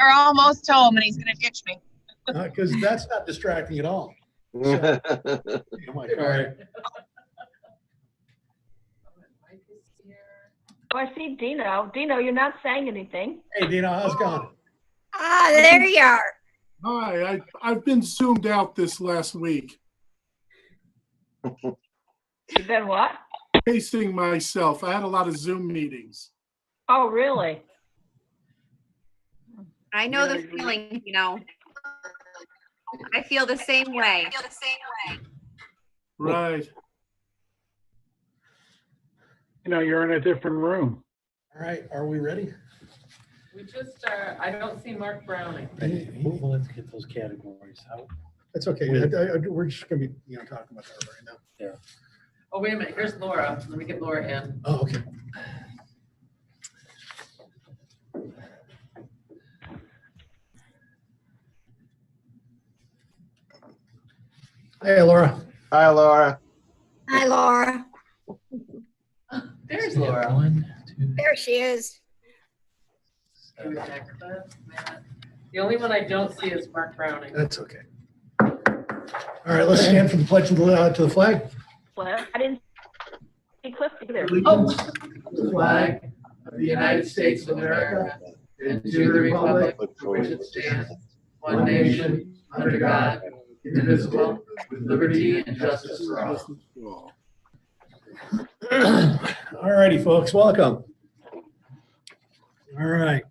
we're almost home and he's going to ditch me. Because that's not distracting at all. So, I'm like, all right. Oh, I see Dino. Dino, you're not saying anything. Hey, Dino, how's it going? Ah, there you are. Hi, I've been zoomed out this last week, You've been what? pacing myself. I had a lot of Zoom meetings. Oh, really? I know the feeling, you know. I feel the same way. Right. You know, you're in a different room. All right, are we ready? We just are, I don't see Mark Browning. Well, let's get those categories out. That's okay. We're just going to be, talking about that right now. Yeah. Oh, wait a minute, here's Laura. Let me get Laura in. Oh, okay. Hey, Laura. Hi, Laura. Hi, Laura. There's Laura. 1, 2, There she is. The only one I don't see is Mark Browning. That's okay. All right, let's stand for the pledge to the flag. Well, I didn't see Cliff either. Oh. The flag of the United States of America and to the republic for which it stands, one nation, under God, indivisible, with liberty and justice for all. All righty, folks, welcome. All right.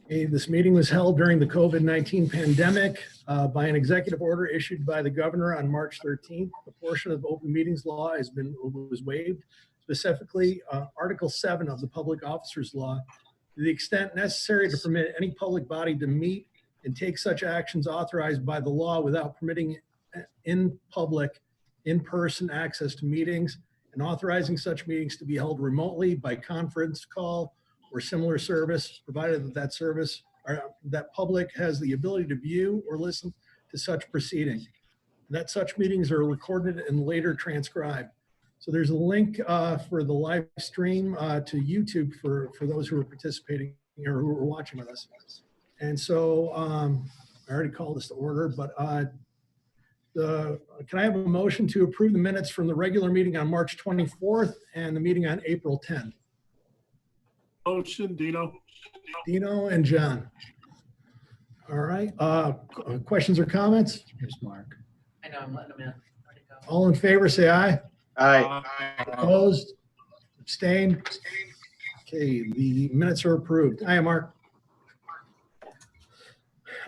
Okay, this meeting was held during the COVID-19 pandemic by an executive order issued by the governor on March 13th. A portion of the open meetings law was waived, specifically Article 7 of the Public Officers Law, to the extent necessary to permit any public body to meet and take such actions authorized by the law without permitting in-person access to meetings, and authorizing such meetings to be held remotely by conference call or similar service, provided that service or that public has the ability to view or listen to such proceedings, that such meetings are recorded and later transcribed. So there's a link for the live stream to YouTube for those who are participating or who are watching with us. And so I already called this to order, but can I have a motion to approve the minutes from the regular meeting on March 24th and the meeting on April 10th? Motion, Dino. Dino and John. All right. Questions or comments? here's Mark. I know, I'm letting him in. Where'd he go? All in favor, say aye. Hi. Opposed? Abstained? Okay, the minutes are approved. Hi, Mark.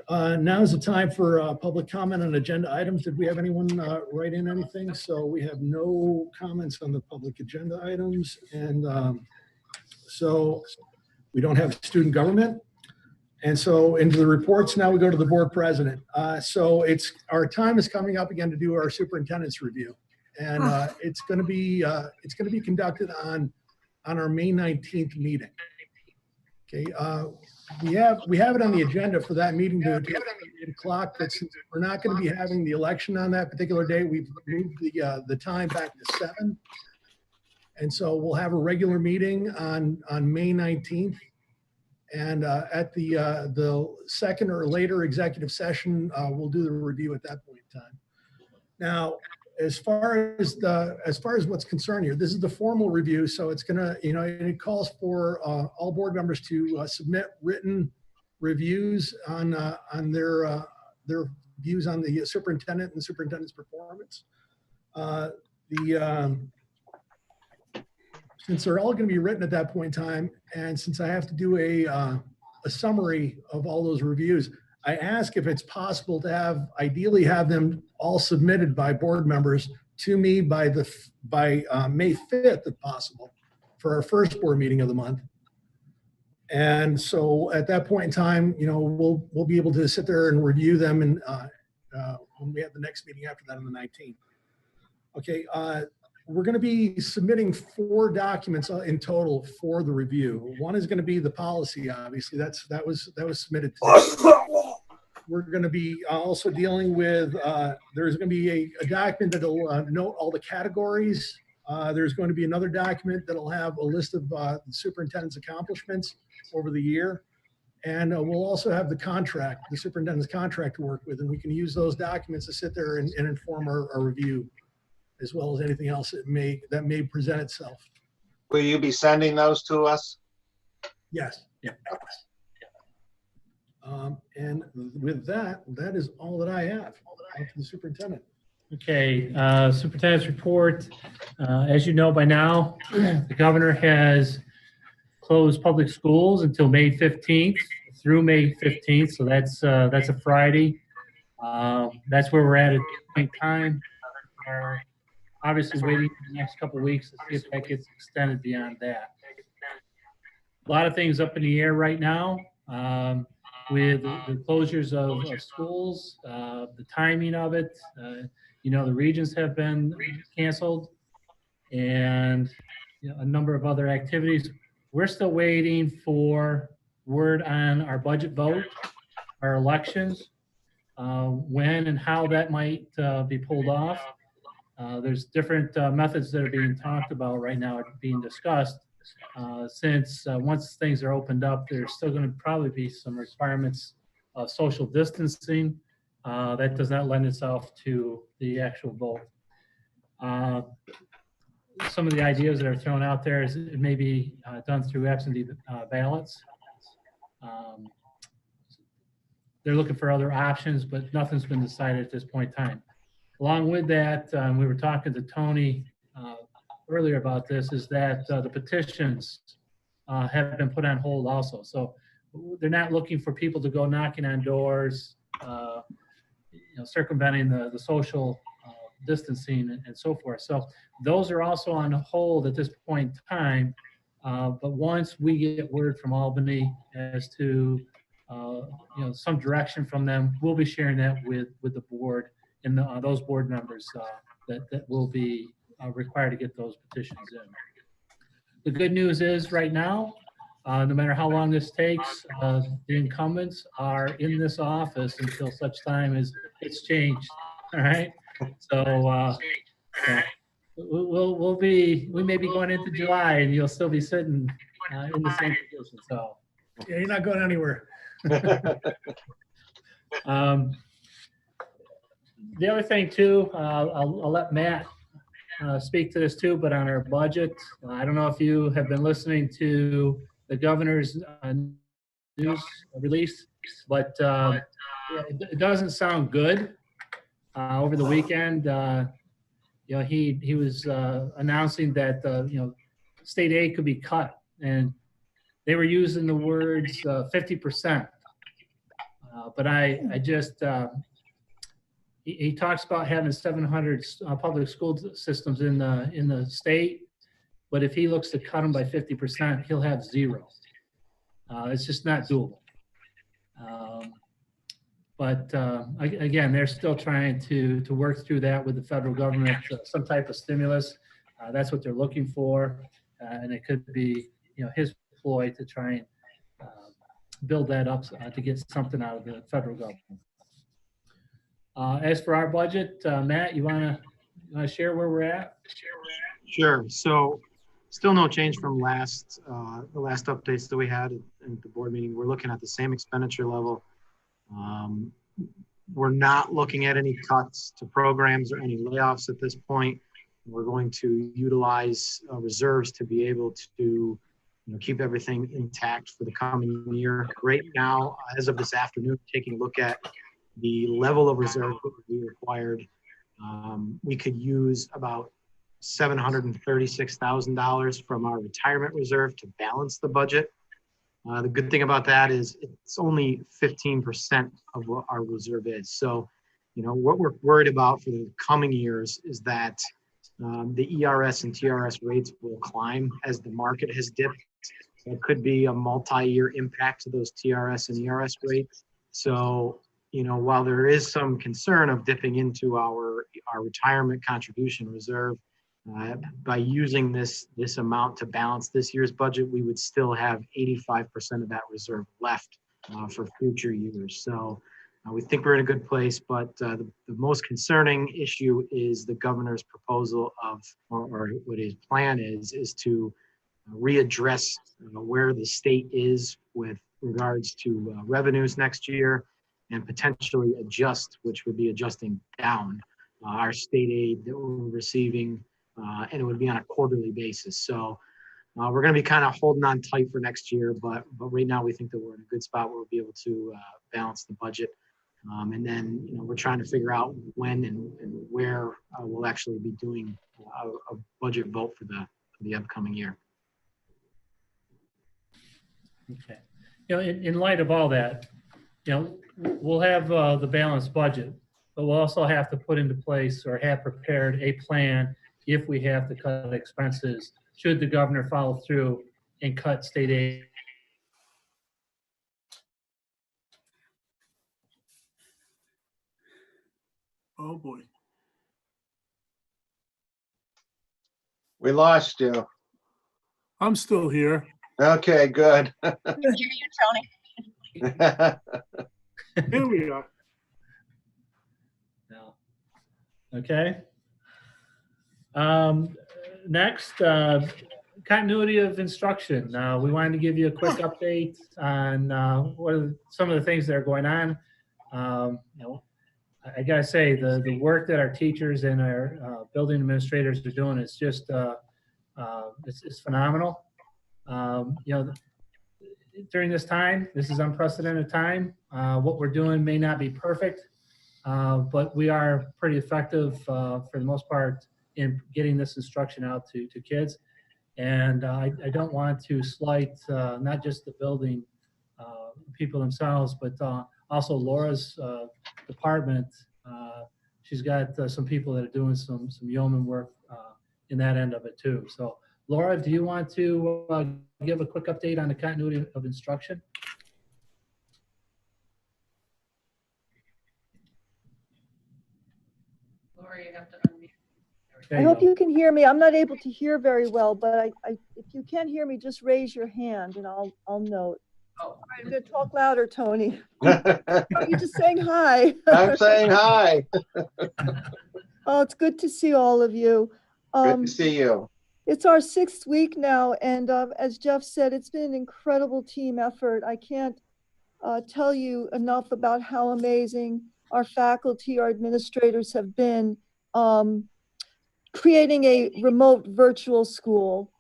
Now is the time for public comment on agenda items. Did we have anyone write in anything? So we have no comments on the public agenda items. And so we don't have student government. And so into the reports, now we go to the board president. So our time is coming up again to do our superintendent's review. And it's going to be conducted on our May 19th meeting. Okay, we have it on the agenda for that meeting to 8 o'clock, but since we're not going to be having the election on that particular day, we've moved the time back to 7. And so we'll have a regular meeting on May 19th. And at the second or later executive session, we'll do the review at that point in time. Now, as far as what's concerned here, this is the formal review, so it's gonna, it calls for all board members to submit written reviews on their views on the superintendent and the superintendent's performance. Since they're all going to be written at that point in time, and since I have to do a summary of all those reviews, I ask if it's possible to ideally have them all submitted by board members to me by May 5th, if possible, for our first board meeting of the month. And so at that point in time, we'll be able to sit there and review them, and when we have the next meeting after that on the 19th. Okay, we're going to be submitting 4 documents in total for the review. One is going to be the policy, obviously. That was submitted today. We're going to be also dealing with, there's going to be a document that'll note all the categories There's going to be another document that'll have a list of the superintendent's accomplishments over the year. And we'll also have the contract, the superintendent's contract to work with, and we can use those documents to sit there and inform our review, as well as anything else that may present itself. Will you be sending those to us? Yes. Yeah. And with that, that is all that I have. On to the superintendent. Okay, superintendent's report. As you know by now, the governor has closed public schools until May 15th, through May 15th. So that's a Friday. That's where we're at this point in time. We're obviously waiting for the next couple of weeks to see if that gets extended beyond that. A lot of things up in the air right now with the closures of schools, the timing of it. The regions have been canceled, and a number of other activities. We're still waiting for word on our budget vote, our elections, when and how that might be pulled off. There's different methods that are being talked about right now, being discussed. Since once things are opened up, there's still going to probably be some requirements of social distancing. That does not lend itself to the actual vote. Some of the ideas that are thrown out there is it may be done through absentee ballots. They're looking for other options, but nothing's been decided at this point in time. Along with that, we were talking to Tony earlier about this, is that the petitions have been put on hold also. So they're not looking for people to go knocking on doors, circumventing the social distancing and so forth. So those are also on hold at this point in time. But once we get word from Albany as to some direction from them, we'll be sharing that with the board and those board members that will be required to get those petitions in. The good news is right now, no matter how long this takes, the incumbents are in this office until such time as it's changed. All right. So we may be going into July and you'll still be sitting in the same position. So Yeah, you're not going anywhere. The other thing too, I'll let Matt speak to this too, but on our budget, I don't know if you have been listening to the governor's news release, but it doesn't sound good. Over the weekend, he was announcing that state aid could be cut, and they were using the words 50%. But I just he talks about having 700 public school systems in the state, but if he looks to cut them by 50%, he'll have zero. It's just not doable. But again, they're still trying to work through that with the federal government, some type of stimulus. That's what they're looking for, and it could be his ploy to try and build that up to get something out of the federal government. As for our budget, Matt, you want to share where we're at? Sure. So still no change from the last updates that we had at the board meeting. We're looking at the same expenditure level. We're not looking at any cuts to programs or any layoffs at this point. We're going to utilize reserves to be able to keep everything intact for the coming year. Right now, as of this afternoon, taking a look at the level of reserve that would be required, we could use about $736,000 from our retirement reserve to balance the budget. The good thing about that is it's only 15% of what our reserve is. So, what we're worried about for the coming years is that the ERS and TRS rates will climb as the market has dipped. There could be a multi-year impact to those TRS and ERS rates. So, while there is some concern of dipping into our retirement contribution reserve, by using this amount to balance this year's budget, we would still have 85% of that reserve left for future years. So We think we're in a good place, but the most concerning issue is the governor's proposal of, or what his plan is to readdress where the state is with regards to revenues next year and potentially adjust, which would be adjusting down our state aid that we're receiving, and it would be on a quarterly basis. So we're going to be kind of holding on tight for next year, but right now we think that we're in a good spot where we'll be able to balance the budget. And then, we're trying to figure out when and where we'll actually be doing a budget vote for the upcoming year. Okay. In light of all that, we'll have the balanced budget, but we'll also have to put into place or have prepared a plan if we have to cut expenses, should the governor follow through and cut state aid. Oh, boy. We lost you. I'm still here. Okay, good. Give you, Tony. Here we are. No. Okay. Next, continuity of instruction. We wanted to give you a quick update on what are some of the things that are going on. I gotta say, the work that our teachers and our building administrators are doing is just it's phenomenal. During this time, this is unprecedented time. What we're doing may not be perfect, but we are pretty effective for the most part in getting this instruction out to kids. And I don't want to slight not just the building people themselves, but also Laura's department. She's got some people that are doing some yeoman work in that end of it too. So Laura, do you want to give a quick update on the continuity of instruction? Laura, you have to unmute. There I you hope go. you can hear me. I'm not able to hear very well, but if you can't hear me, just raise your hand and I'll note. Oh, I'm going to talk louder, Tony. I'm Oh, you're just saying hi. saying hi. Oh, it's good to see all of you. Good to see you. It's our 6th week now, and as Jeff said, it's been an incredible team effort. I can't tell you enough about how amazing our faculty, our administrators have been creating a remote virtual school.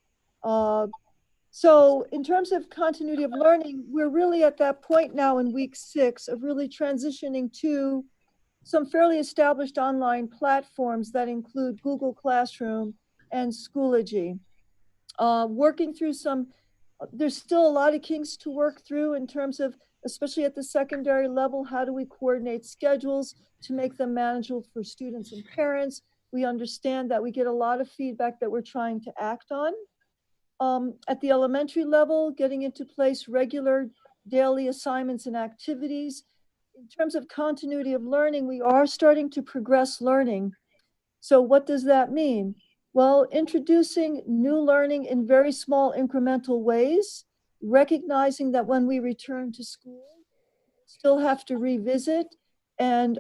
So in terms of continuity of learning, we're really at that point now in week 6 of really transitioning to some fairly established online platforms that include Google Classroom and Schoology. Working through there's still a lot of kinks to work through in terms of, especially at the secondary level, how do we coordinate schedules to make them manageable for students and parents? We understand that we get a lot of feedback that we're trying to act on. At the elementary level, getting into place regular daily assignments and activities. In terms of continuity of learning, we are starting to progress learning. So what does that mean? Well, introducing new learning in very small incremental ways, recognizing that when we return to school, still have to revisit and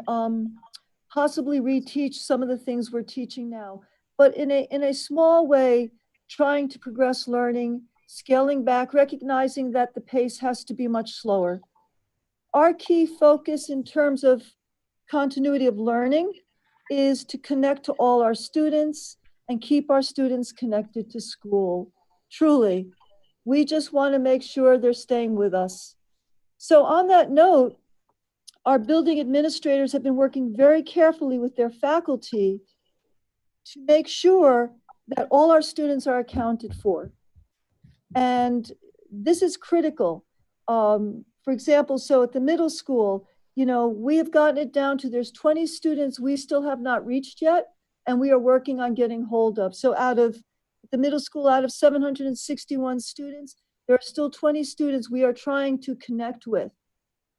possibly reteach some of the things we're teaching now. But in a small way, trying to progress learning, scaling back, recognizing that the pace has to be much slower. Our key focus in terms of continuity of learning is to connect to all our students and keep our students connected to school. Truly, we just want to make sure they're staying with us. So on that note, our building administrators have been working very carefully with their faculty to make sure that all our students are accounted for. And this is critical. For example, so at the middle school, we have gotten it down to there's 20 students we still have not reached yet, and we are working on getting hold of. So out of the middle school, out of 761 students, there are still 20 students we are trying to connect with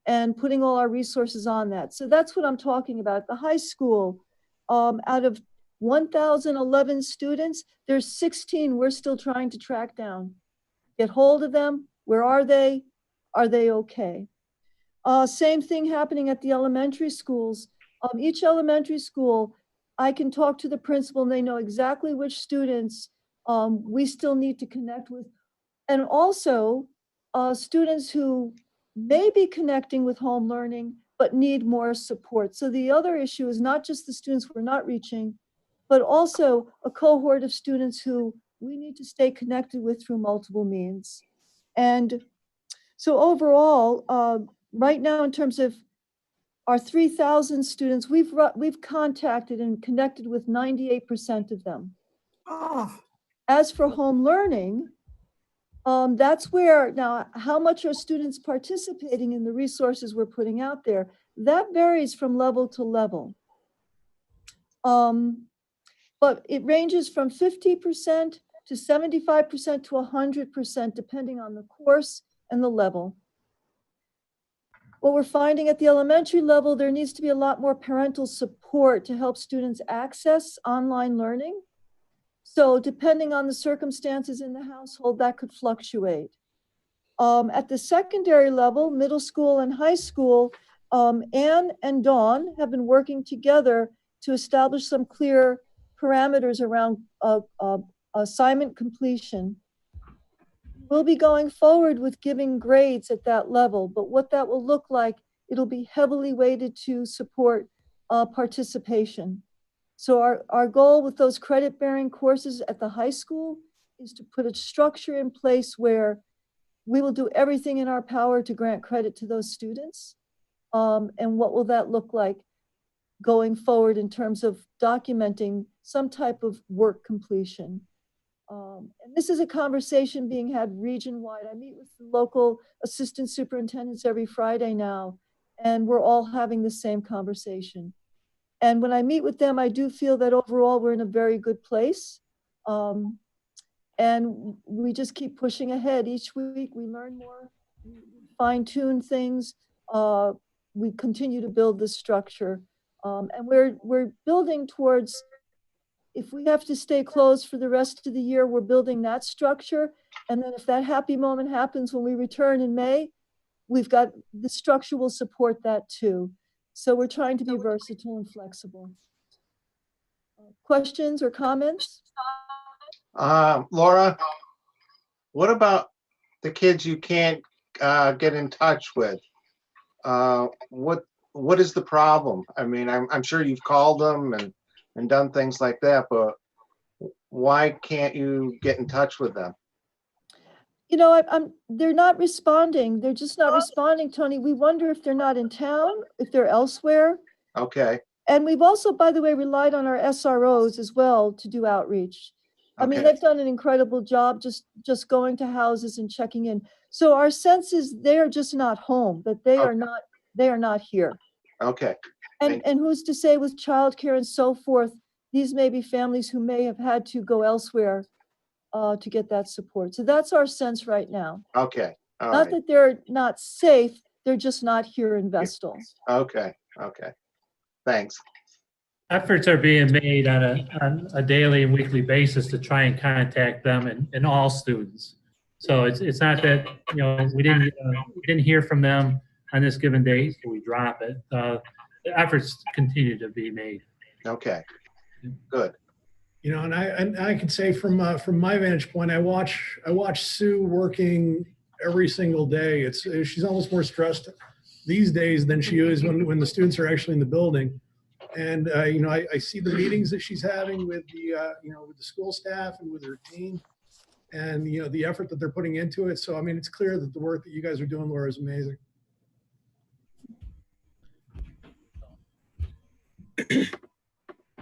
and putting all our resources on that. So that's what I'm talking about. The high school, out of 1,011 students, there's 16 we're still trying to track down. Get hold of them. Where are they? Are they okay? Same thing happening at the elementary schools. Each elementary school, I can talk to the principal and they know exactly which students we still need to connect with. And also students who may be connecting with home learning, but need more support. So the other issue is not just the students we're not reaching, but also a cohort of students who we need to stay connected with through multiple means. And so overall, right now, in terms of our 3,000 students, we've contacted and connected with 98% of them. As for home learning, that's where, now, how much are students participating in the resources we're putting out there? That varies from level to level. But it ranges from 50% to 75% to 100%, depending on the course and the level. What we're finding at the elementary level, there needs to be a lot more parental support to help students access online learning. So depending on the circumstances in the household, that could fluctuate. At the secondary level, middle school and high school, Anne and Dawn have been working together to establish some clear parameters around assignment completion. We'll be going forward with giving grades at that level, but what that will look like, it'll be heavily weighted to support participation. So our goal with those credit-bearing courses at the high school is to put a structure in place where we will do everything in our power to grant credit to those students. And what will that look like going forward in terms of documenting some type of work completion? And this is a conversation being had region-wide. I meet with the local assistant superintendents every Friday now, and we're all having the same conversation. And when I meet with them, I do feel that overall we're in a very good place. And we just keep pushing ahead. Each week we learn more, we fine-tune things, we continue to build this structure. And we're building towards, if we have to stay closed for the rest of the year, we're building that structure. And then if that happy moment happens when we return in May, we've got, the structure will support that too. So we're trying to be versatile and flexible. Questions or comments? Laura, what about the kids you can't get in touch with? What is the problem? I mean, I'm sure you've called them and done things like that, but why can't you get in touch with them? You know, they're not responding. They're just not responding, Tony. We wonder if they're not in town, if they're elsewhere. Okay. And we've also, by the way, relied on our SROs as well to do outreach. I mean, Okay. they've done an incredible job just going to houses and checking in. So our sense is they are just not home, that they are not here. Okay. And who's to say with childcare and so forth, these may be families who may have had to go elsewhere to get that support. So that's our sense right now. Okay. All Not right. that they're not safe, they're just not here in Vestal. Okay. Okay. Thanks. Efforts are being made on a daily and weekly basis to try and contact them and all students. So it's not that, you know, we didn't hear from them on this given date, so we drop it. The efforts continue to be made. Okay. Good. You know, and I can say from my vantage point, I watch Sue working every single day. She's almost more stressed these days than she is when the students are actually in the building. And you know, I see the meetings that she's having with the you know, with the school staff and with her team, and you know, the effort that they're putting into it. So I mean, it's clear that the work that you guys are doing, Laura, is amazing.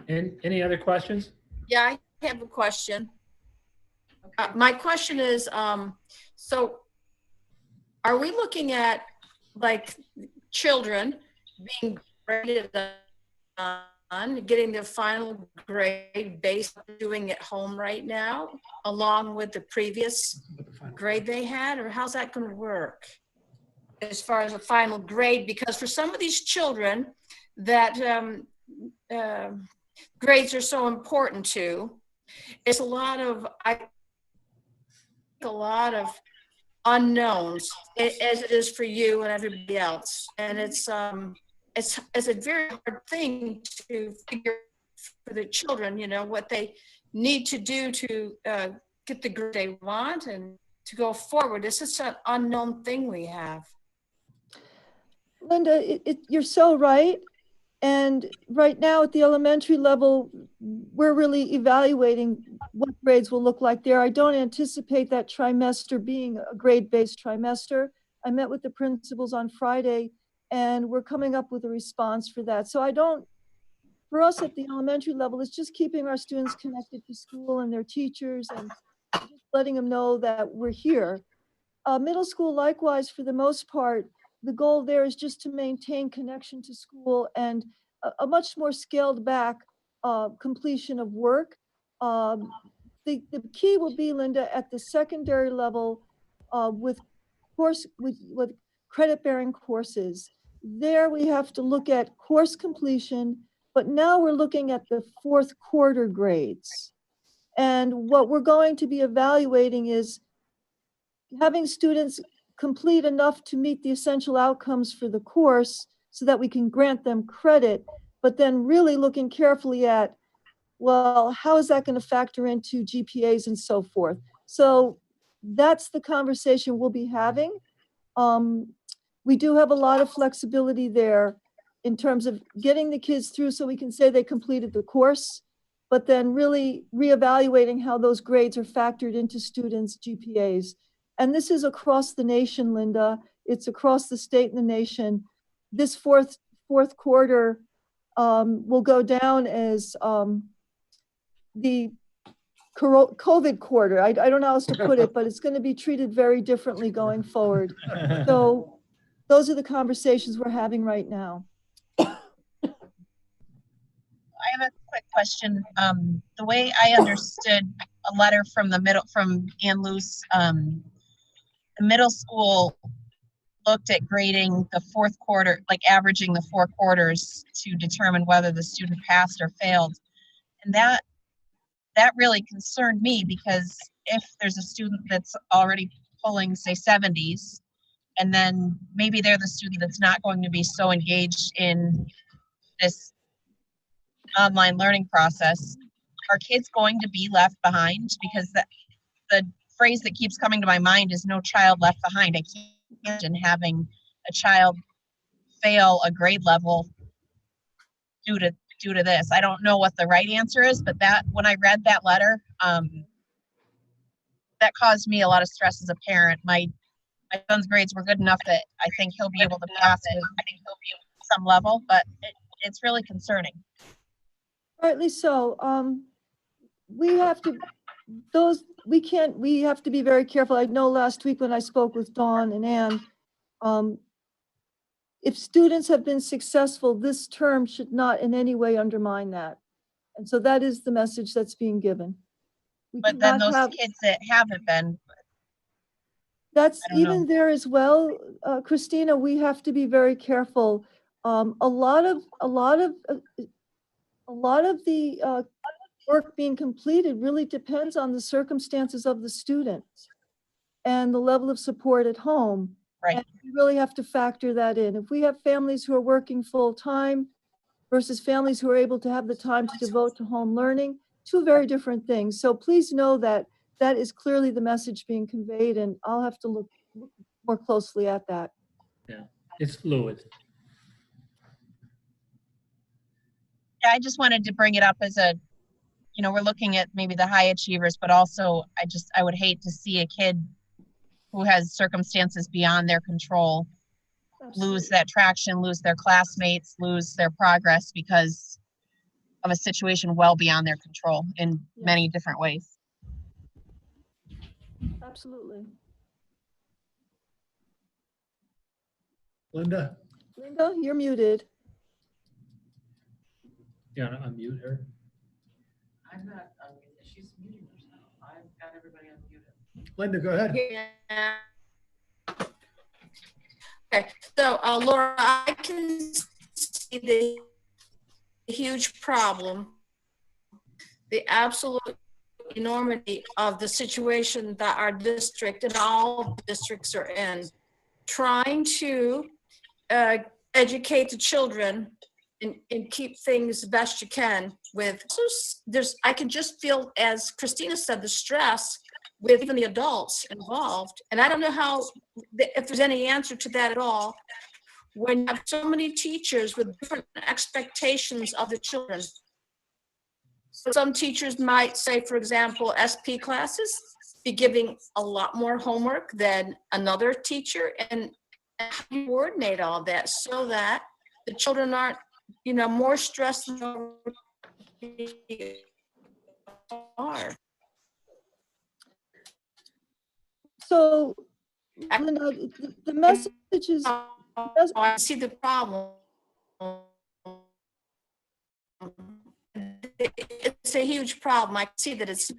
Any other questions? Yeah, I have a question. My question is, so are we looking at like children being graded on getting their final grade based on doing it home right now, along with the previous grade they had, or how's that going to work as far as a final grade? Because for some of these children that grades are so important to, it's a lot of unknowns as it is for you and everybody else. And it's a very hard thing to figure for the children, you know, what they need to do to get the grade they want and to go forward. This is an unknown thing we have. Linda, you're so right. And right now at the elementary level, we're really evaluating what grades will look like there. I don't anticipate that trimester being a grade-based trimester. I met with the principals on Friday and we're coming up with a response for that. So for us at the elementary level, it's just keeping our students connected to school and their teachers and just letting them know that we're here. Middle school, likewise, for the most part, the goal there is just to maintain connection to school and a much more scaled back completion of work. The key will be, Linda, at the secondary level with credit-bearing courses. There we have to look at course completion, but now we're looking at the fourth quarter grades. And what we're going to be evaluating is having students complete enough to meet the essential outcomes for the course so that we can grant them credit, but then really looking carefully at, well, how is that going to factor into GPAs and so forth? So that's the conversation we'll be having. We do have a lot of flexibility there in terms of getting the kids through so we can say they completed the course, but then really reevaluating how those grades are factored into students' GPAs. And this is across the nation, Linda. It's across the state and the nation. This fourth quarter will go down as the COVID quarter. I don't know how else to put it, but it's going to be treated very differently going forward. So those are the conversations we're having right now. I have a quick question. The way I understood a letter from Ann Luce, the middle school looked at grading the fourth quarter, like averaging the 4 quarters to determine whether the student passed or failed. And that really concerned me, because if there's a student that's already pulling, say, 70s, and then maybe they're the student that's not going to be so engaged in this online learning process, are kids going to be left behind? Because the phrase that keeps coming to my mind is no child left behind. I can't imagine having a child fail a grade level due to this. I don't know what the right answer is, but when I read that letter, that caused me a lot of stress as a parent. My son's grades were good enough that I think he'll be able to pass with some level, but it's really concerning. Rightly so. We have to be very careful. I know last week when I spoke with Dawn and Ann, if students have been successful, this term should not in any way undermine that. And so that is the message that's being given. But then those kids that haven't been, that's even there as well, Christina. We have to be very careful. A lot of the work being completed really depends on the circumstances of the student and the level of support at home. Right. And we really have to factor that in. If we have families who are working full time versus families who are able to have the time to devote to home learning, two very different things. So please know that that is clearly the message being conveyed, and I'll have to look more closely at that. Yeah, it's fluid. Yeah, I just wanted to bring it up as we're looking at maybe the high achievers, but also I would hate to see a kid who has circumstances beyond their control lose that traction, lose their classmates, lose their progress because of a situation well beyond their control in many different ways. Absolutely. Linda? Linda, you're muted. You want to unmute her? I'm not unmuted. She's muting herself. I've got everybody unmuted. Linda, go ahead. Yeah. Okay, so Laura, I can see the huge problem, the absolute enormity of the situation that our district and all districts are in, trying to educate the children and keep things the best you can with, so I can just feel, as Christina said, the stress with even the adults involved. And I don't know if there's any answer to that at all, when you have so many teachers with different expectations of the children. So some teachers might say, for example, SP classes be giving a lot more homework than another teacher, and how do you coordinate all that so that the children aren't, more stressed than they are. So, Linda, the message is, I see the problem. It's a huge problem. I see that it's.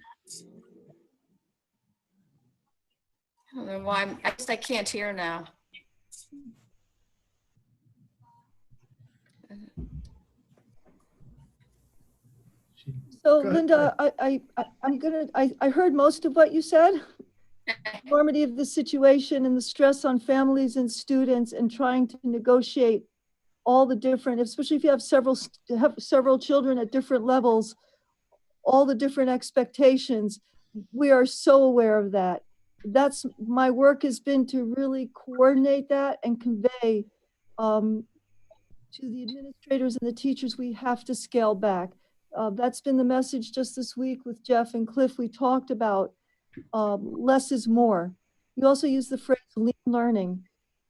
I don't know why. I guess I can't hear now. so Go ahead. Linda, I heard most of what you said. Enormity of the situation and the stress on families and students and trying to negotiate all the different, especially if you have several children at different levels, all the different expectations. We are so aware of that. That's my work, has been to really coordinate that and convey to the administrators and the teachers, we have to scale back. That's been the message just this week with Jeff and Cliff. We talked about less is more. You also use the phrase lean learning.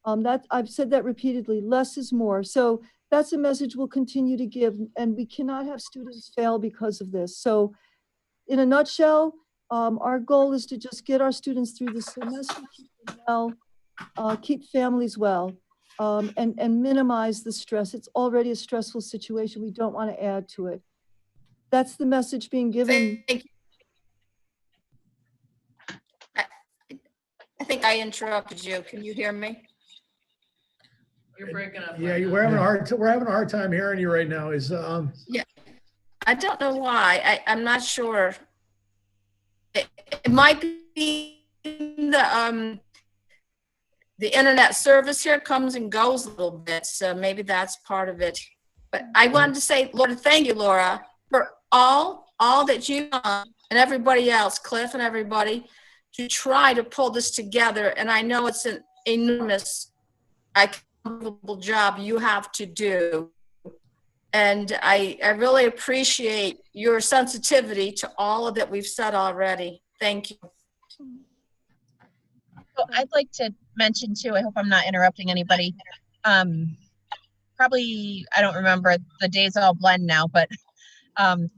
I've said that repeatedly, less is more. So that's a message we'll continue to give, and we cannot have students fail because of this. So in a nutshell, our goal is to just get our students through the semester, keep them well, keep families well, and minimize the stress. It's already a stressful situation. We don't want to add to it. That's the message being given. Thank you. I think I interrupted you. Can you hear me? You're breaking up. Yeah, right we're now. having a hard time hearing you right now. Yeah, I don't know why. I'm not sure. It might be the internet service here comes and goes a little bit, so maybe that's part of it. But I wanted to say, Laura, thank you, Laura, for all that you've done, and everybody else, Cliff and everybody, to try to pull this together. And I know it's an enormous, accountable job you have to do. And I really appreciate your sensitivity to all of that we've said already. Thank you. So I'd like to mention too, I hope I'm not interrupting anybody. Probably, I don't remember, the days all blend now, but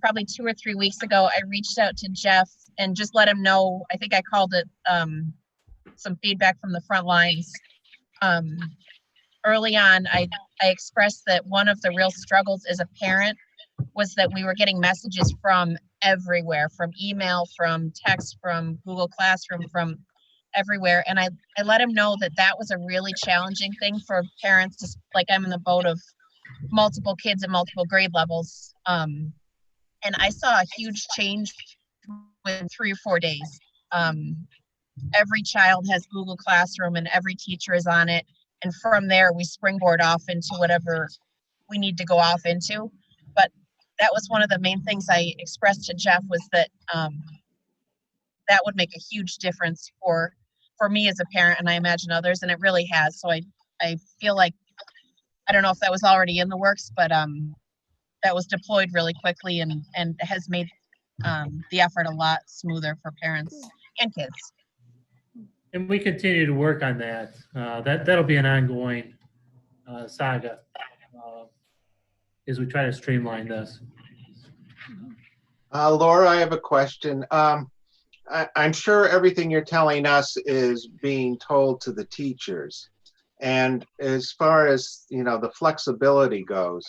probably 2 or 3 weeks ago, I reached out to Jeff and just let him know, I think I called it some feedback from the front lines. Early on, I expressed that one of the real struggles as a parent was that we were getting messages from everywhere, from email, from text, from Google Classroom, from everywhere. And I let him know that that was a really challenging thing for parents, just like I'm in the boat of multiple kids at multiple grade levels. And I saw a huge change within 3 or 4 days. Every child has Google Classroom and every teacher is on it. And from there, we springboard off into whatever we need to go off into. But that was one of the main things I expressed to Jeff, was that that would make a huge difference for me as a parent, and I imagine others, and it really has. So I feel like, I don't know if that was already in the works, but that was deployed really quickly and has made the effort a lot smoother for parents and kids. And we continue to work on that. That'll be an ongoing saga as we try to streamline this. Laura, I have a question. I'm sure everything you're telling us is being told to the teachers. And as far as, the flexibility goes,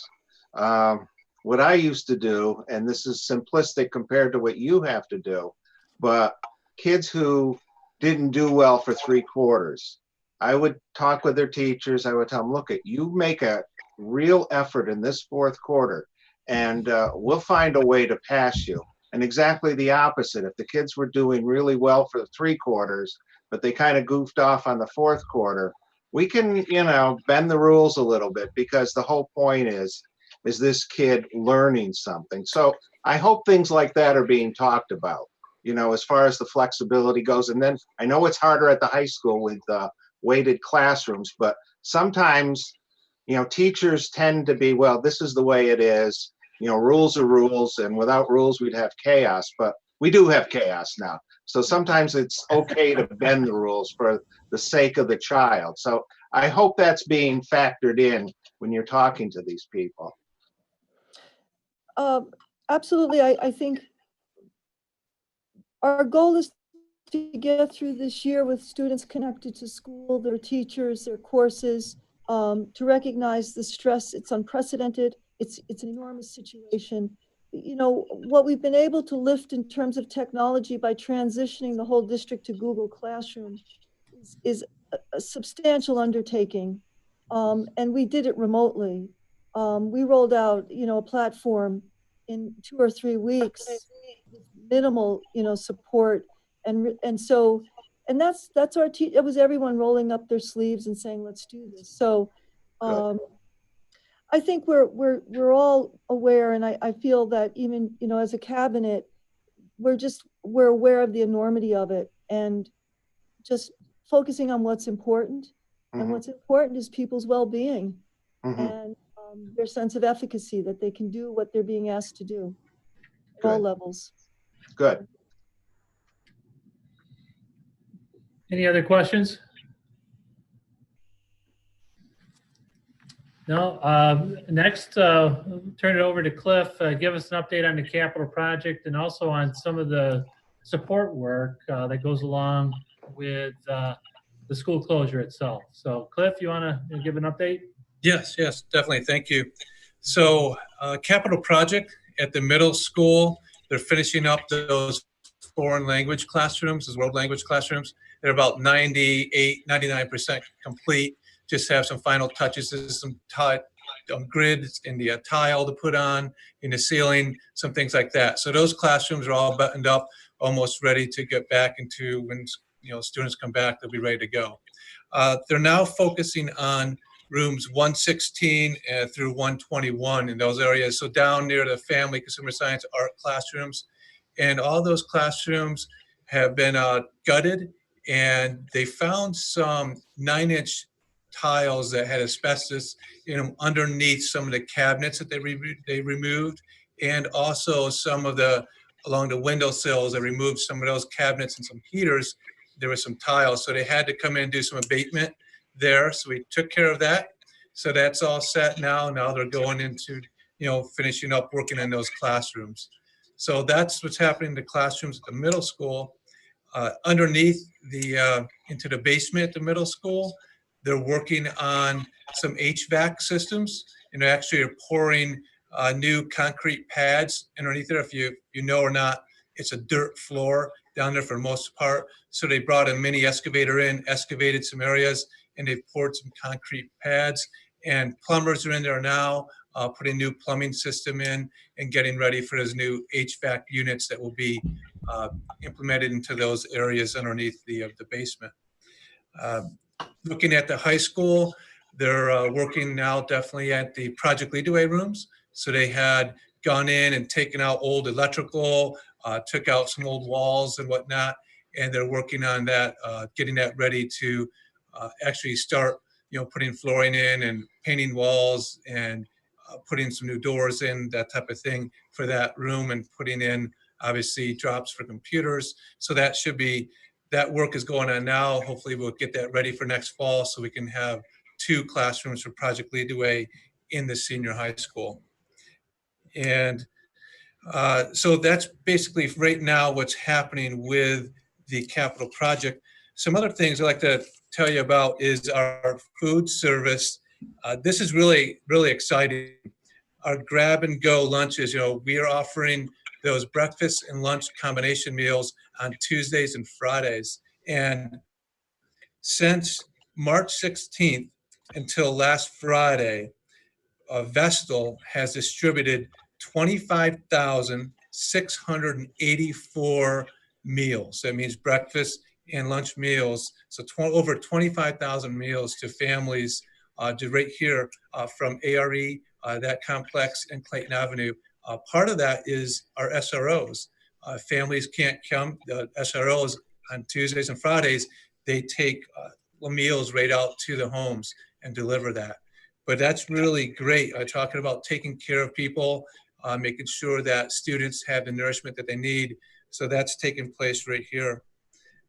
what I used to do, and this is simplistic compared to what you have to do, but kids who didn't do well for 3 quarters, I would talk with their teachers. I would tell them, look, you make a real effort in this 4th quarter, and we'll find a way to pass you. and exactly the opposite. If the kids were doing really well for the 3 quarters, but they kind of goofed off on the 4th quarter, we can, bend the rules a little bit, because the whole point is this kid learning something? So I hope things like that are being talked about, as far as the flexibility goes. And then I know it's harder at the high school with weighted classrooms, but sometimes, teachers tend to be, well, this is the way it is, rules are rules, and without rules, we'd have chaos, but we do have chaos now. So sometimes it's okay to bend the rules for the sake of the child. So I hope that's being factored in when you're talking to these people. Absolutely. I think our goal is to get through this year with students connected to school, their teachers, their courses, to recognize the stress. It's unprecedented. It's an enormous situation. What we've been able to lift in terms of technology by transitioning the whole district to Google Classroom is a substantial undertaking. And we did it remotely. We rolled out, a platform in 2 or 3 weeks with minimal, support. And that's our it was everyone rolling up their sleeves and saying, let's do this. So I think we're all aware, and I feel that even, as a cabinet, we're aware of the enormity of it, and just focusing on what's important. And what's important is people's well-being and their sense of efficacy, that they can do what they're being asked to do at all levels. Good. Any other questions? No. Next, turn it over to Cliff. Give us an update on the capital project and also on some of the support work that goes along with the school closure itself. So Cliff, you want to give an update? Yes, definitely. Thank you. So capital project at the middle school, they're finishing up those foreign language classrooms, those world language classrooms. They're about 98, 99% complete. Just have some final touches, some grids in the tile to put on in the ceiling, some things like that. So those classrooms are all buttoned up, almost ready to get back into when students come back, they'll be ready to go. They're now focusing on rooms 116 through 121 in those areas. So down near the family, consumer science, art classrooms. And all those classrooms have been gutted, and they found some 9-inch tiles that had asbestos in them underneath some of the cabinets that they removed, and also some of along the windowsills. They removed some of those cabinets and some heaters. There were some tiles, so they had to come in and do some abatement there. So we took care of that. So that's all set now. Now they're going into, finishing up working in those classrooms. So that's what's happening in the classrooms at the middle school. Underneath into the basement at the middle school, they're working on some HVAC systems, and they actually are pouring new concrete pads underneath there. If you know or not, it's a dirt floor down there for the most part. So they brought a mini excavator in, excavated some areas, and they've poured some concrete pads. And plumbers are in there now, putting new plumbing system in and getting ready for those new HVAC units that will be implemented into those areas underneath the basement. Looking at the high school, they're working now definitely at the Project Leadway rooms. So they had gone in and taken out old electrical, took out some old walls and whatnot, and they're working on that, getting that ready to actually start, putting flooring in and painting walls and putting some new doors in, that type of thing for that room, and putting in obviously drops for computers. So that work is going on now. Hopefully we'll get that ready for next fall so we can have 2 classrooms for Project Leadway in the senior high school. And so that's basically right now what's happening with the capital project. Some other things I'd like to tell you about is our food service. This is really, really exciting. Our grab and go lunches, we are offering those breakfast and lunch combination meals on Tuesdays and Fridays. And since March 16th until last Friday, Vestal has distributed 684 meals. That means breakfast and lunch meals. So over 25,000 meals to families right here from ARE, that complex, and Clayton Avenue. Part of that is our SROs. Families can't come. The SROs on Tuesdays and Fridays, they take meals right out to the homes and deliver that. But that's really great. Talking about taking care of people, making sure that students have the nourishment that they need. So that's taking place right here.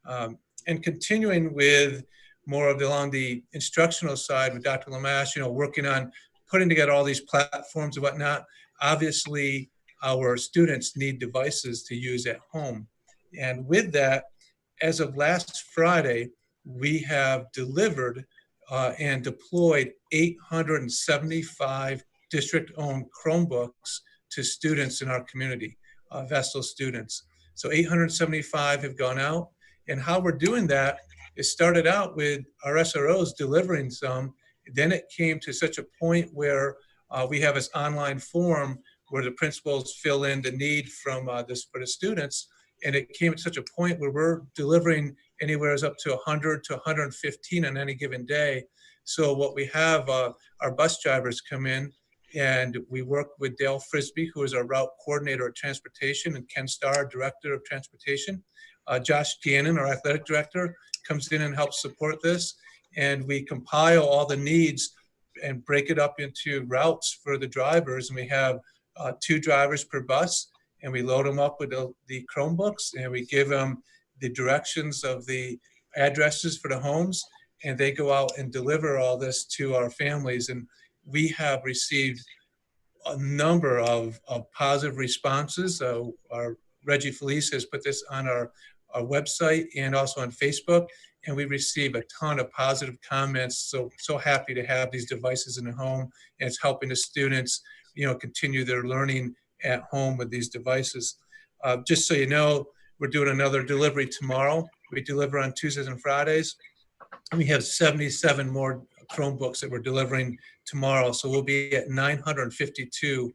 And continuing with more of along the instructional side with Dr. Lamash, working on putting together all these platforms and whatnot. Obviously, our students need devices to use at home. And with that, as of last Friday, we have delivered and deployed 875 district-owned Chromebooks to students in our community, Vestal students. So 875 have gone out. And how we're doing that, it started out with our SROs delivering some. Then it came to such a point where we have this online form where the principals fill in the need from this for the students. And it came to such a point where we're delivering anywhere up to 100 to 115 on any given day. So what we have, our bus drivers come in, and we work with Dale Frisbee, who is our route coordinator at transportation, and Ken Starr, director of transportation. Josh Gannon, our athletic director, comes in and helps support this. And we compile all the needs and break it up into routes for the drivers. And we have 2 drivers per bus, and we load them up with the Chromebooks, and we give them the directions of the addresses for the homes, and they go out and deliver all this to our families. And we have received a number of positive responses. Our Reggie Felice has put this on our website and also on Facebook, and we receive a ton of positive comments. So happy to have these devices in the home, and it's helping the students, continue their learning at home with these devices. Just so you know, we're doing another delivery tomorrow. We deliver on Tuesdays and Fridays. And we have 77 more Chromebooks that we're delivering tomorrow. So we'll be at 952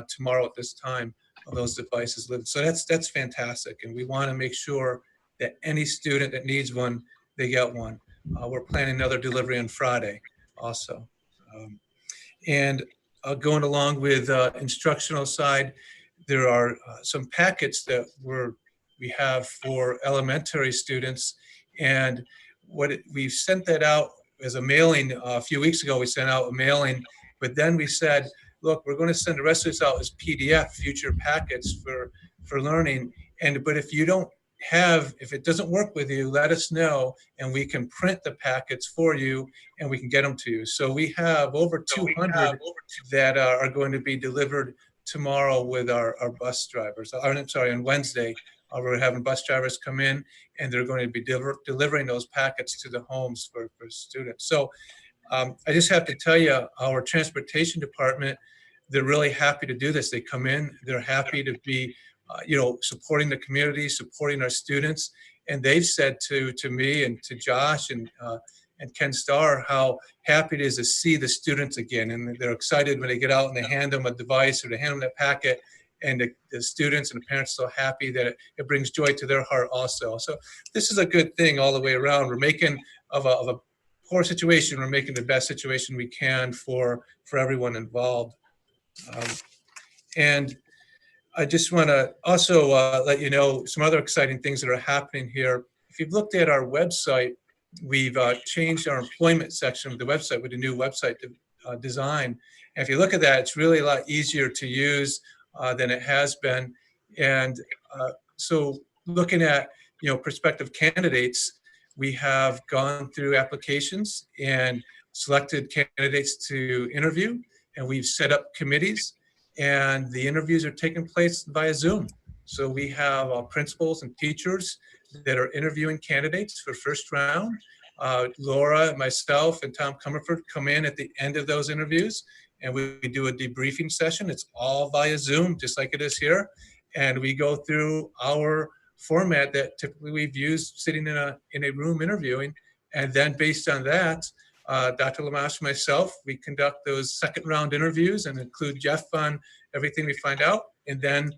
tomorrow at this time of those devices. So that's fantastic. And we want to make sure that any student that needs one, they get one. We're planning another delivery on Friday also. And going along with instructional side, there are some packets that we have for elementary students. And we've sent that out as a mailing a few weeks ago. We sent out a mailing, but then we said, look, we're going to send the rest of this out as PDF, future packets for learning. But if you don't if it doesn't work with you, let us know, and we can print the packets for you, and we can get them to you. So we have over 200 that are going to be delivered tomorrow with our bus drivers. I'm sorry, on Wednesday, we're having bus drivers come in, and they're going to be delivering those packets to the homes for students. So I just have to tell you, our transportation department, they're really happy to do this. They come in, they're happy to be supporting the community, supporting our students. And they've said to me and to Josh and Ken Starr how happy it is to see the students again. And they're excited when they get out and they hand them a device or they hand them that packet. And the students and the parents are so happy that it brings joy to their heart also. So this is a good thing all the way around. We're making of a poor situation, we're making the best situation we can for everyone involved. And I just want to also let you know some other exciting things that are happening here. If you've looked at our website, we've changed our employment section of the website with a new website design. And if you look at that, it's really a lot easier to use than it has been. And so looking at prospective candidates, we have gone through applications and selected candidates to interview, and we've set up committees. And the interviews are taking place via Zoom. So we have principals and teachers that are interviewing candidates for first round. Laura, myself, and Tom Comerford come in at the end of those interviews, and we do a debriefing session. It's all via Zoom, just like it is here. And we go through our format that typically we've used sitting in a room interviewing. And then based on that, Dr. Lamash and myself, we conduct those second round interviews and include Jeff on everything we find out. And then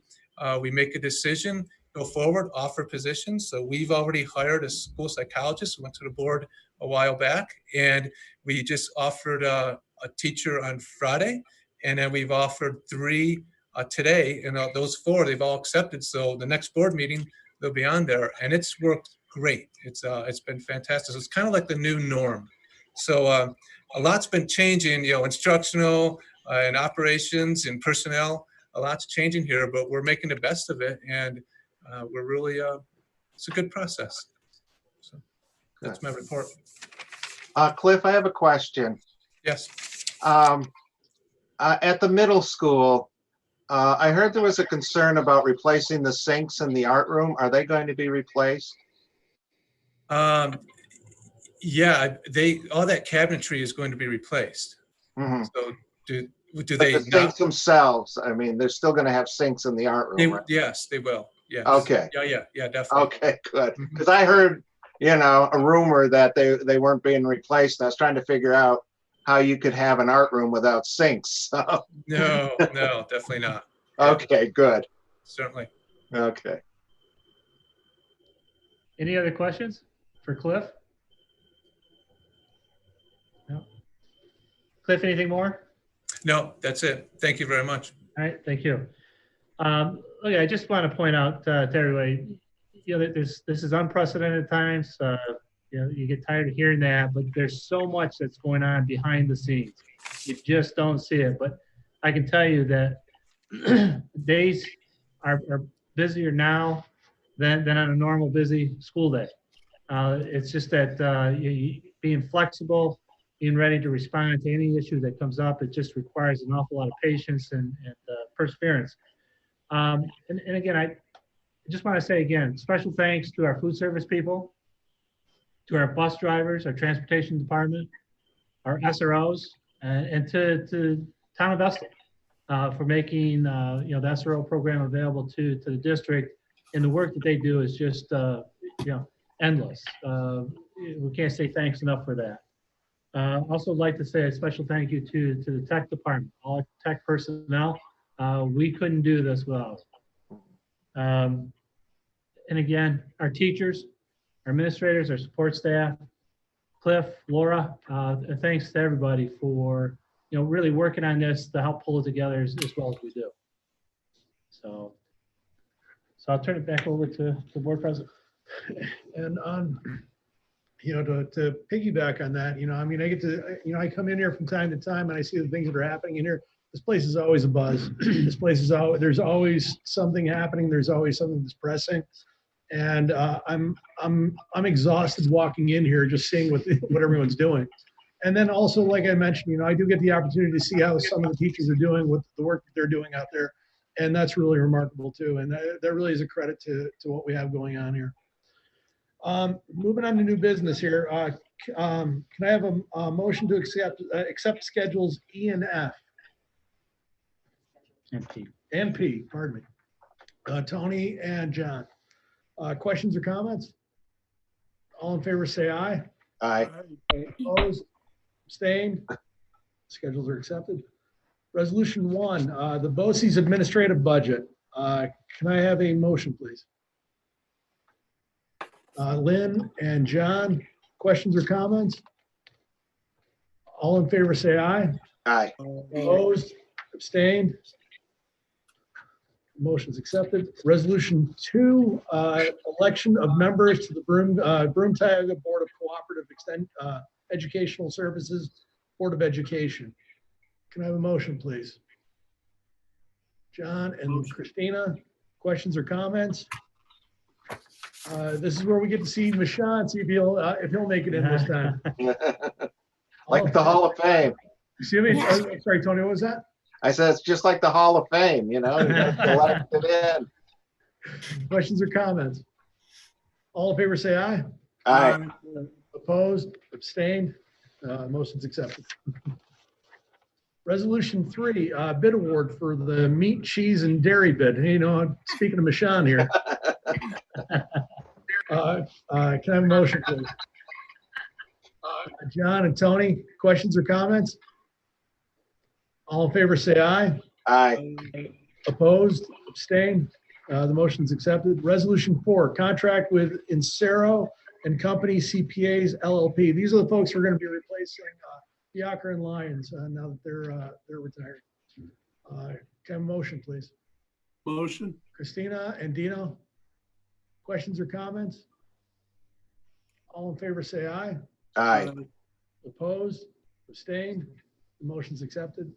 we make a decision, go forward, offer positions. So we've already hired a school psychologist who went to the board a while back, and we just offered a teacher on Friday, and then we've offered 3 today, and those 4 they've all accepted. So the next board meeting they'll be on there, and it's worked great. It's been fantastic. So it's kind of like the new norm. So a lot's been changing, instructional and operations and personnel. A lot's changing here, but we're making the best of it, and we're really it's a good process. So that's my report. Cliff, I have a question. Yes. At the middle school, I heard there was a concern about replacing the sinks in the art room. Are they going to be replaced? Yeah, all that cabinetry is going to be replaced. Mm-hmm. So do But they the not? sinks themselves, I mean, they're still going to have sinks in the art room, right? Yes, they will. Yes. Okay. Yeah, definitely. Okay, good. Because I heard, a rumor that they weren't being replaced. And I was trying to figure out how you could have an art room without sinks. So. No, definitely not. Okay, good. Certainly. Okay. Any other questions for Cliff? No. Cliff, anything more? No, that's it. Thank you very much. All right, thank you. Okay, I just want to point out to everybody, that this is unprecedented times. You get tired of hearing that, but there's so much that's going on behind the scenes. You just don't see it. But I can tell you that days are busier now than on a normal busy school day. It's just that being flexible, being ready to respond to any issue that comes up, it just requires an awful lot of patience and perseverance. And again, I just want to say again, special thanks to our food service people, to our bus drivers, our transportation department, our SROs, and to Town of Vestal for making the SRO program available to the district. And the work that they do is just endless. We can't say thanks enough for that. Also like to say a special thank you to the tech department, all tech personnel. We couldn't do this without them. And again, our teachers, our administrators, our support staff, Cliff, Laura, thanks to everybody for really working on this to help pull it together as well as we do. So I'll turn it back over to the board president. And to piggyback on that, I get to, I come in here from time to time and I see the things that are happening in here. This place is always a buzz. This place is always, there's always something happening. There's always something that's pressing. And I'm exhausted walking in here, just seeing what everyone's doing. And then also, like I mentioned, I do get the opportunity to see how some of the teachers are doing with the work that they're doing out there. And that's really remarkable too. And that really is a credit to what we have going on here. Moving on to new business here. Can I have a motion to accept schedules E and F? And P, pardon me. Tony and John. Questions or comments? All in favor say aye. Aye. Opposed? Abstained? Schedules are accepted. Resolution 1, the BOCES administrative budget. Can I have a motion, please? Lynn and John, questions or comments? All in favor say aye. Aye. Opposed? Abstained? Motion's accepted. Resolution 2, election of members to the Broome-Tioga Board of Cooperative Educational Services Board of Education. Can I have a motion, please? John and Christina, questions or comments? This is where we get to see Michon, see if he'll make it in this time. Like the Hall of Fame. Excuse me? Oh, sorry, Tony, what was that? I said it's just like the Hall of Fame, you get elected in. Questions or comments? All in favor say aye. Aye. Opposed? Abstained? Motion's accepted. Resolution 3, bid award for the meat, cheese, and dairy bid. I'm speaking to Michon here. Can I have a motion, please? John and Tony, questions or comments? All in favor say aye. Aye. Opposed? Abstained? The motion's accepted. Resolution 4, contract with Insero and Company CPAs LLP. These are the folks who are going to be replacing Fiacre and Lyons now that they're retired. Can I have a motion, please? Motion. Christina and Dino, questions or comments? All in favor, say aye. Aye. Opposed? Abstained? The motion's accepted.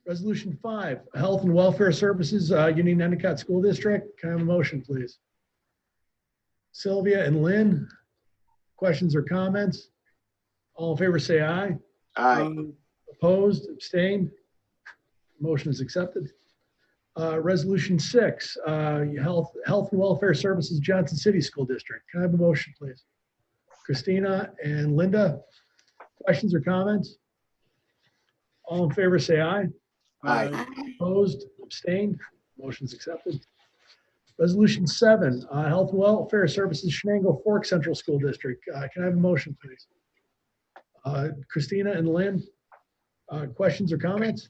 Resolution 5, Health and Welfare Services, Union Endicott School District. Can I have a motion, please? Sylvia and Lynn, questions or comments? All in favor, say aye. Aye. Opposed? Abstained? Motion is accepted. Resolution 6, Health and Welfare Services, Johnson City School District. Can I have a motion, please? Christina and Linda, questions or comments? All in favor, say aye. Aye. Opposed? Abstained? Motion's accepted. Resolution 7, Health and Welfare Services, Shenango Fork Central School District. Can I have a motion, please? Christina and Lynn, questions or comments?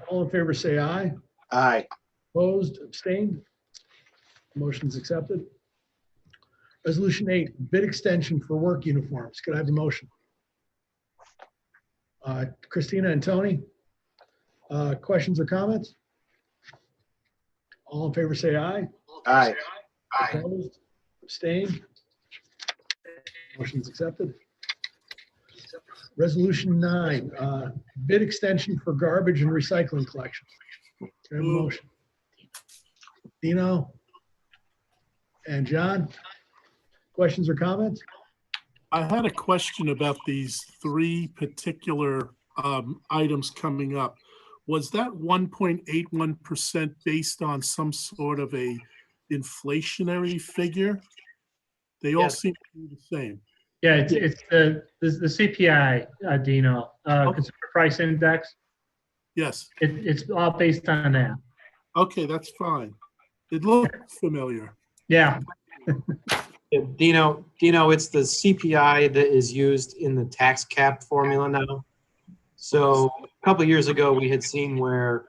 All in favor, say aye. Aye. Opposed? Abstained? Motion's accepted. Resolution 8, bid extension for work uniforms. Could I have a motion? Christina and Tony, questions or comments? All in favor, say aye. Aye. Opposed? Abstained? Motion's accepted. Resolution 9, bid extension for garbage and recycling collection. Can I have a motion? Dino and John, questions or comments? I had a question about these 3 particular items coming up. Was that 1.81% based on some sort of a inflationary figure? They all Yes. seem to be the same. Yeah, it's the CPI, Dino, Consumer Price Index. Yes. It's all based on that. Okay, that's fine. It looked familiar. Yeah. Yeah, Dino, it's the CPI that is used in the tax cap formula now. So a couple of years ago, we had seen where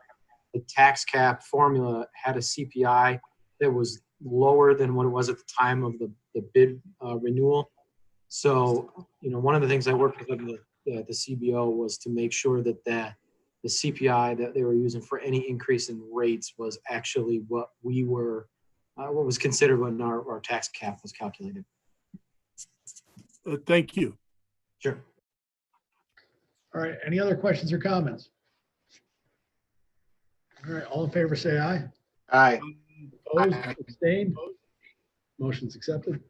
the tax cap formula had a CPI that was lower than what it was at the time of the bid renewal. So, one of the things I worked with the CBO was to make sure that the CPI that they were using for any increase in rates was actually what was considered when our tax cap was calculated. Thank you. Sure. All right, any other questions or comments? All right, all in favor, say aye. Aye. Opposed? Abstained? Motion's accepted.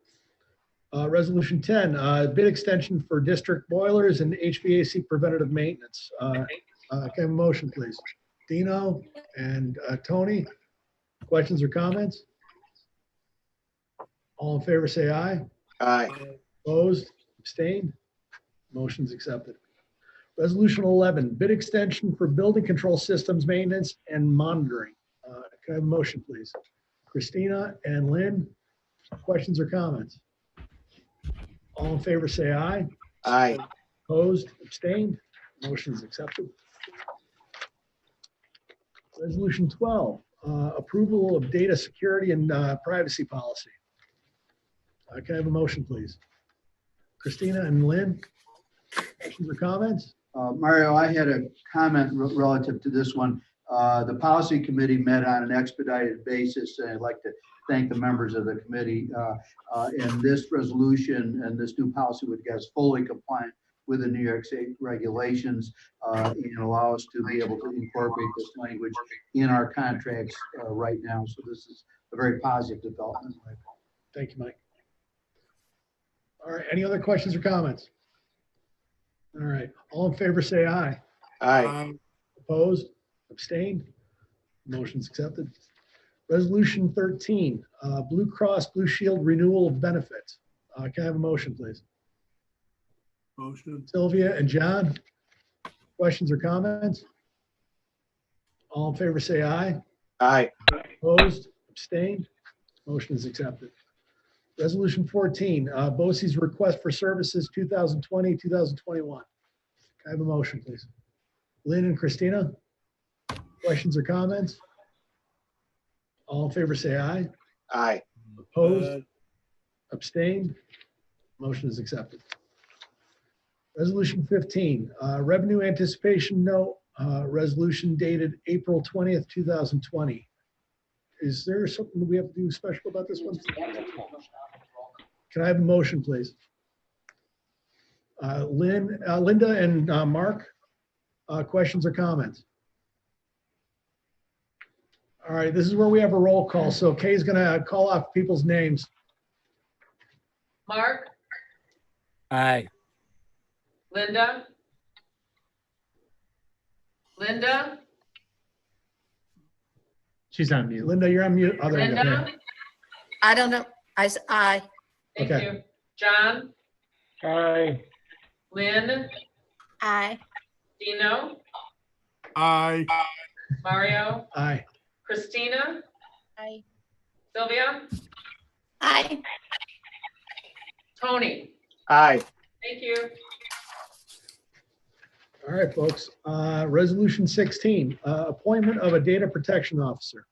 Resolution 10, bid extension for district boilers and HVAC preventative maintenance. Can I have a motion, please? Dino and Tony, questions or comments? All in favor, say aye. Aye. Opposed? Abstained? Motion's accepted. Resolution 11, bid extension for building control systems maintenance and monitoring. Can I have a motion, please? Christina and Lynn, questions or comments? All in favor, say aye. Aye. Opposed? Abstained? Motion is accepted. Resolution 12, approval of data security and privacy policy. Can I have a motion, please? Christina and Lynn, questions or comments? Mario, I had a comment relative to this one. The policy committee met on an expedited basis, and I'd like to thank the members of the committee. And this resolution and this new policy would get us fully compliant with the New York State regulations and allow us to be able to incorporate this language in our contracts right now. So this is a very positive development. Thank you, Mike. All right, any other questions or comments? All right, all in favor, say aye. Aye. Opposed? Abstained? Motion's accepted. Resolution 13, Blue Cross Blue Shield renewal of benefits. Can I have a motion, please? Motion. Sylvia and John, questions or comments? All in favor, say aye. Aye. Opposed? Abstained? Motion is accepted. Resolution 14, BOCES request for services 2020, 2021. Can I have a motion, please? Lynn and Christina, questions or comments? All in favor, say aye. Aye. Opposed? Abstained? Motion is accepted. Resolution 15, revenue anticipation note, resolution dated April 20th, 2020. Is there something we have to do special about this one? Can I have a motion, please? Linda and Mark, questions or comments? All right, this is where we have a roll call. So Kay's gonna call off people's names. Mark, Aye. Linda? Linda? She's on mute. Linda, you're on mute. Oh, there you go. Linda? I don't know. Aye. Thank Okay. you. John? Aye. Lynn? Aye. Dino? Aye. Mario? Aye. Christina? Aye. Sylvia? Aye. Tony? Aye. Thank you. All right, folks. Resolution 16, appointment of a data protection officer.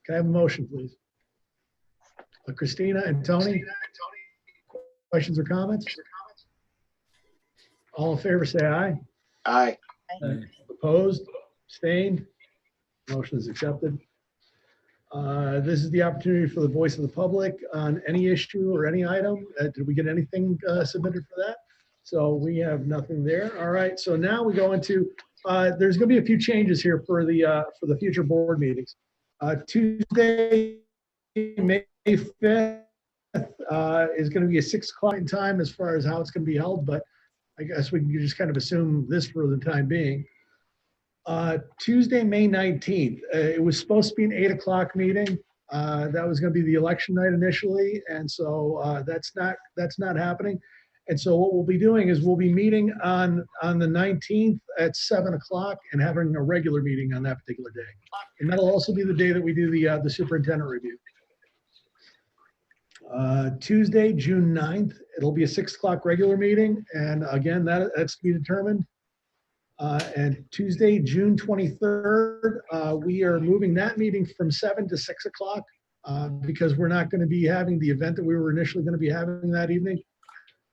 Can I have a motion, please? Christina and Tony? Questions or comments? All in favor, say aye. Aye. Opposed? Abstained? Motion is accepted. This is the opportunity for the voice of the public on any issue or any item. Did we get anything submitted for that? So we have nothing there. All right, so now we go into, there's gonna be a few changes here for the future board meetings. Tuesday, May 5th is gonna be a 6 o'clock time as far as how it's gonna be held, but I guess we can just kind of assume this for the time being. Tuesday, May 19th, it was supposed to be an 8 o'clock meeting. That was gonna be the election night initially, and so that's not happening. And so what we'll be doing is we'll be meeting on the 19th at 7 o'clock and having a regular meeting on that particular day. And that'll also be the day that we do the superintendent review. Tuesday, June 9th, it'll be a 6 o'clock regular meeting. And again, that's to be determined. And Tuesday, June 23rd, we are moving that meeting from 7 to 6 o'clock because we're not going to be having the event that we were initially going to be having that evening.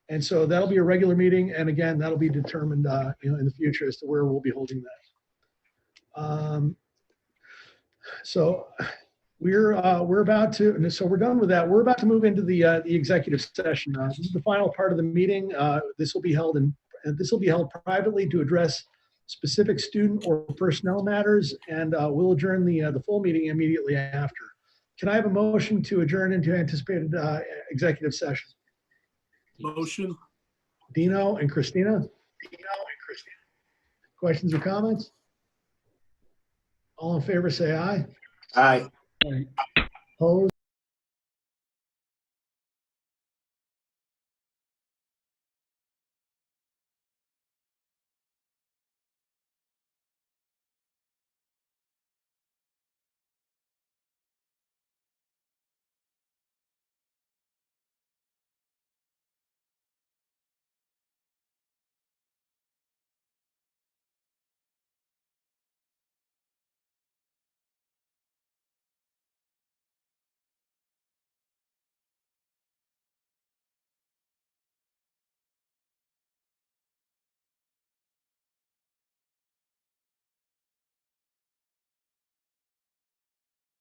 And so that'll be a regular meeting. And again, that'll be determined in the future as to where we'll be holding that. So we're about to, so we're done with that. We're about to move into the executive session. This is the final part of the meeting. This will be held privately to address specific student or personnel matters, and we'll adjourn the full meeting immediately after. Can I have a motion to adjourn into anticipated executive session? Motion. Dino and Christina? Questions or comments? All in favor, say aye. Aye. Opposed?